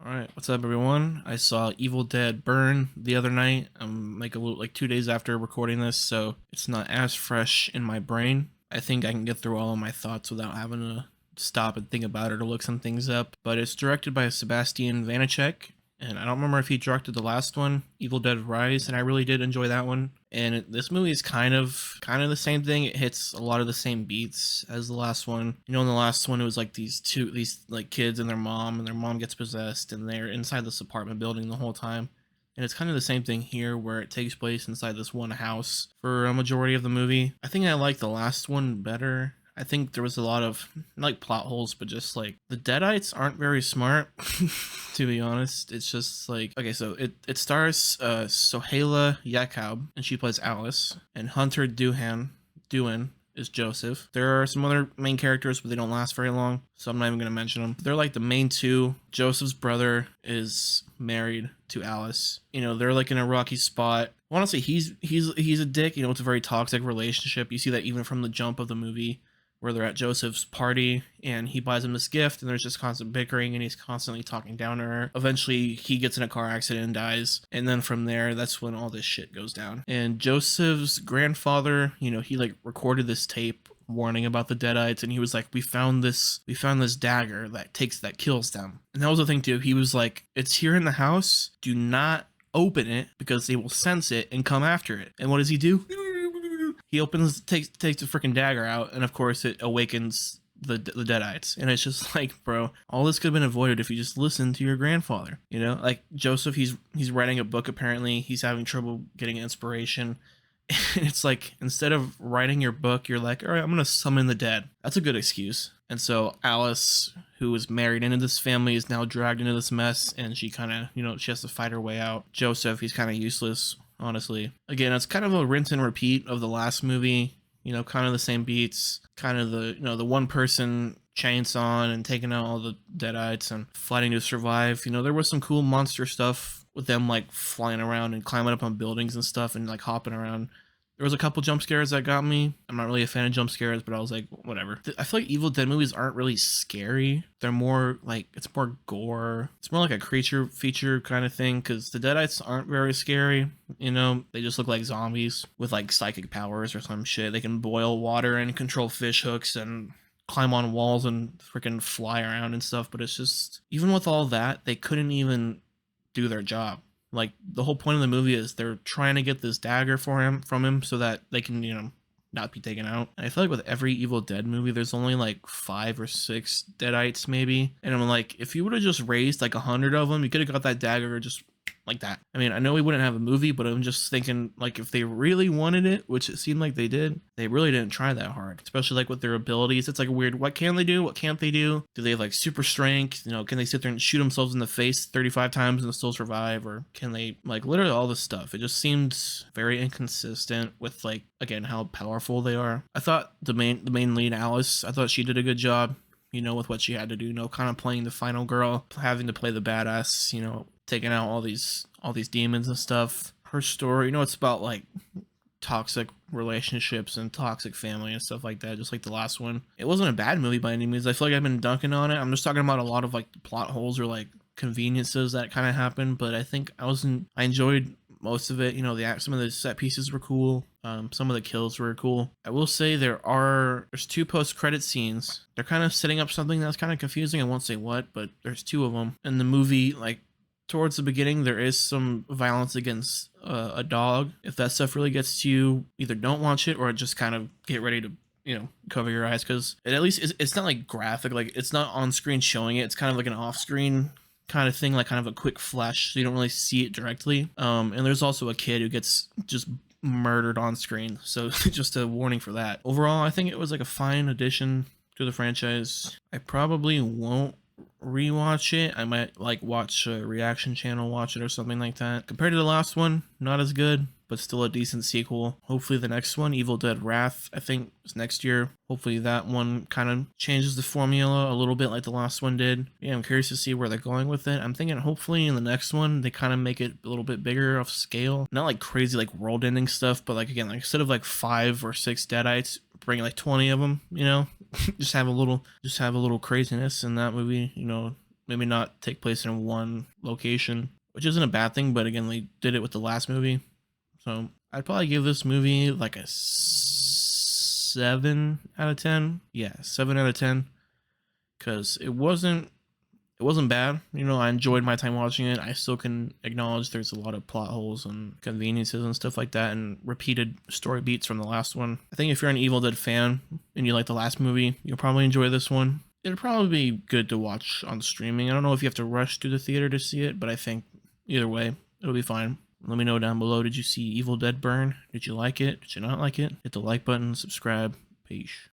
Alright, what's up everyone? I saw Evil Dead Burn the other night. I'm like 2 days after recording this, so it's not as fresh in my brain. I think I can get through all of my thoughts without having to stop and think about it or look some things up. But it's directed by Sebastian Vanacek, and I don't remember if he directed the last one, Evil Dead Rise, and I really did enjoy that one. And this movie is kind of the same thing. It hits a lot of the same beats as the last one. You know, in the last one, it was like these like kids and their mom gets possessed, and they're inside this apartment building the whole time. And it's kind of the same thing here, where it takes place inside this one house for a majority of the movie. I think I like the last one better. I think there was a lot of, not like plot holes, but just like the Deadites aren't very smart, to be honest. It's just like, okay, so it stars Sohaila Yacoub, and she plays Alice, and Hunter Doohan is Joseph. There are some other main characters, but they don't last very long, so I'm not even gonna mention them. They're like the main two. Joseph's brother is married to Alice. You know, they're like in a rocky spot. Honestly, he's a dick. You know, it's a very toxic relationship. You see that even from the jump of the movie, where they're at Joseph's party and he buys him this gift, and there's just constant bickering and he's constantly talking down to her. Eventually he gets in a car accident and dies, and then from there, that's when all this shit goes down. And Joseph's grandfather, you know, he like recorded this tape warning about the Deadites, and he was like, we found this dagger that kills them. And that was the thing too. He was like, it's here in the house, do not open it because they will sense it and come after it. And what does he do? He takes the freaking dagger out, and of course it awakens the Deadites. And it's just like, bro, all this could have been avoided if you just listened to your grandfather. You know, like Joseph, he's writing a book. Apparently, he's having trouble getting inspiration. And it's like, instead of writing your book, you're like, all right, I'm gonna summon the dead. That's a good excuse. And so Alice, who was married into this family, is now dragged into this mess, and she kind of, you know, she has to fight her way out. Joseph, he's kind of useless, honestly. Again, it's kind of a rinse and repeat of the last movie. You know, kind of the same beats, kind of the, you know, the one person chainsaw and taking out all the Deadites and fighting to survive. You know, there was some cool monster stuff with them like flying around and climbing up on buildings and stuff and like hopping around. There was a couple jump scares that got me. I'm not really a fan of jump scares, but I was like, whatever. I feel like Evil Dead movies aren't really scary. They're more like, it's more gore. It's more like a creature feature kind of thing, because the Deadites aren't very scary. You know, they just look like zombies with like psychic powers or some shit. They can boil water and control fish hooks and climb on walls and freaking fly around and stuff. But it's just, even with all that, they couldn't even do their job. Like, the whole point of the movie is they're trying to get this dagger from him so that they can, you know, not be taken out. And I feel like with every Evil Dead movie, there's only like 5 or 6 Deadites maybe. And I'm like, if you would have just raised like 100 of them, you could have got that dagger just like that. I mean, I know we wouldn't have a movie, but I'm just thinking, like, if they really wanted it, which it seemed like they did, they really didn't try that hard, especially like with their abilities. It's like a weird, what can they do? What can't they do? Do they have like super strength? You know, can they sit there and shoot themselves in the face 35 times and still survive? Or can they, like, literally all this stuff? It just seemed very inconsistent with, like, again, how powerful they are. I thought the main lead, Alice, I thought she did a good job, you know, with what she had to do, you know, kind of playing the final girl, having to play the badass, you know, taking out all these demons and stuff. Her story, you know, it's about like toxic relationships and toxic family and stuff like that, just like the last one. It wasn't a bad movie by any means. I feel like I've been dunking on it. I'm just talking about a lot of like plot holes or like conveniences that kind of happened, but I think I enjoyed most of it. You know, some of the set pieces were cool. Some of the kills were cool. I will say there's 2 post-credit scenes. They're kind of setting up something that's kind of confusing. I won't say what, but there's 2 of them. In the movie, like, towards the beginning, there is some violence against a dog. If that stuff really gets to you, either don't watch it or just kind of get ready to, you know, cover your eyes, because it at least it's not like graphic, like it's not on screen showing it. It's kind of like an off screen kind of thing, like kind of a quick flash, so you don't really see it directly. And there's also a kid who gets just murdered on screen, so just a warning for that. Overall, I think it was like a fine addition to the franchise. I probably won't rewatch it. I might like watch a reaction channel watch it or something like that. Compared to the last one, not as good, but still a decent sequel. Hopefully the next one, Evil Dead Wrath, I think is next year. Hopefully that one kind of changes the formula a little bit like the last one did. Yeah, I'm curious to see where they're going with it. I'm thinking hopefully in the next one they kind of make it a little bit bigger of scale. Not like crazy like world ending stuff, but like, again, like instead of like 5 or 6 Deadites, bring like 20 of them, you know. just have a little craziness in that movie, you know. maybe not take place in one location, which isn't a bad thing. But again, they did it with the last movie, so I'd probably give this movie like a 7 out of 10. Yeah, 7 out of 10, because it wasn't bad. You know, I enjoyed my time watching it. I still can acknowledge there's a lot of plot holes and conveniences and stuff like that, and repeated story beats from the last one. I think if you're an Evil Dead fan and you like the last movie, you'll probably enjoy this one. It'll probably be good to watch on streaming. I don't know if you have to rush to the theater to see it, but I think either way, it'll be fine. Let me know down below. Did you see Evil Dead Burn? Did you like it? Did you not like it? Hit the like button, subscribe. Peace.